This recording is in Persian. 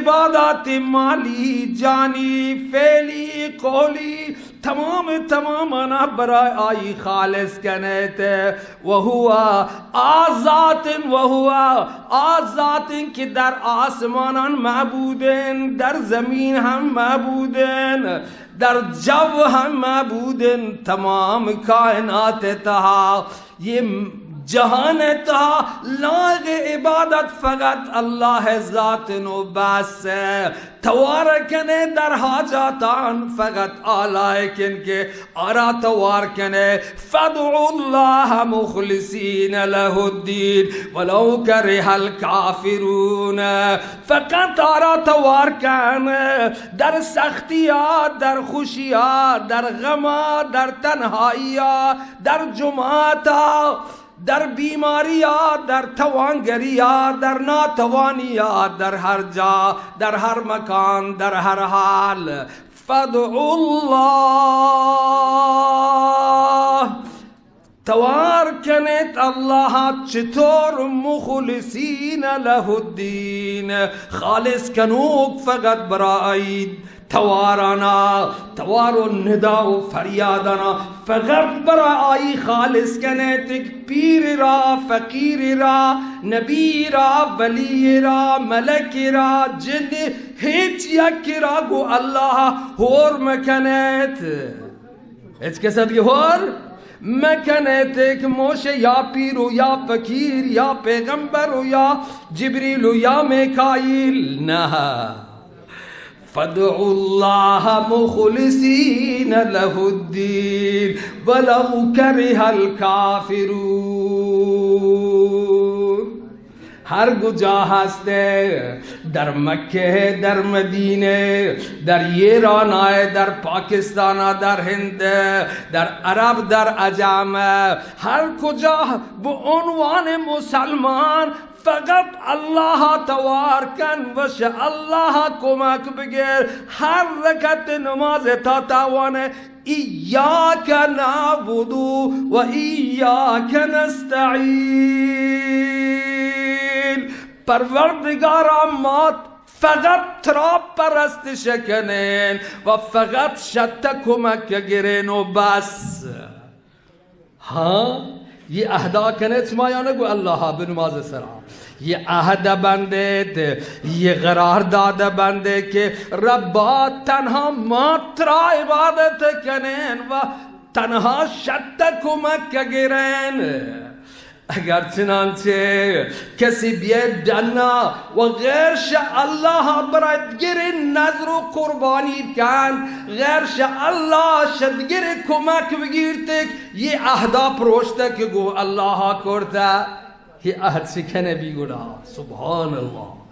عبادات مالی جانی فعلی قولی تمام انا برای آئی خالص کنیت وهو آزات که در آسمانان معبودن، در زمین هم معبودن، در جو هم معبودن، تمام کائنات تها یہ جہان تا لاغ عبادت فقط اللہ ذات نو بس توار کنے در حاجاتان فقط آلائکن کے آرا توار کنے فادعوا اللہ مخلصین لہ الدین ولو کرہ الکافرون فقط آرا توار کنے در سختیات، در خوشیات، در غمات، در تنہائیات، در جماعتا، در بیماریات، در توانگریات، در ناتوانیات، در هر جا، در هر مکان، در هر حال فادعوا الله توار کنید الله چطور مخلصین له الدین خالص کنوک فقط برای توارانا توار و ندا و فریادانا فقط برای خالص کنید پیر را فقیر را نبی را ولی را ملک را جن هیچ یک را گو الله هور مکنید هیچ کسا دیگه هور مکنید که موشه یا پیر و یا فقیر یا پیغمبر و یا جبریل و یا میکائیل نه فادعوا الله مخلصین له الدین ولو کرہ الکافرون ہر گجا ہستے در مکہ در مدینہ در ایران آئے در پاکستان در ہند در عرب در عجم ہر کجا بعنوان مسلمان فقط اللہ توار کن وش اللہ کمک بگیر ہر رکعت نماز تا تاوان ایاک نعبد و ایاک نستعین پروردگارا مات فقط تراب پرست شکنین و فقط شت کمک گرین و بس ہاں یہ عہدہ کنے چمایاں نگو اللہ بنماز سرا یہ عہد بندے یہ قرار داد بندے کہ ربا تنہا ماترا عبادت کنین و تنہا شت کمک گرین اگر چنانچہ کسی بیت جنہ و غیر شاء اللہ برایت گرین نظر و قربانی کن غیر شاء اللہ شدگر کمک بگیرتک یہ عہدہ پروشتک گو اللہ کرتا یہ عہد سکھنے بھی گنا سبحان اللہ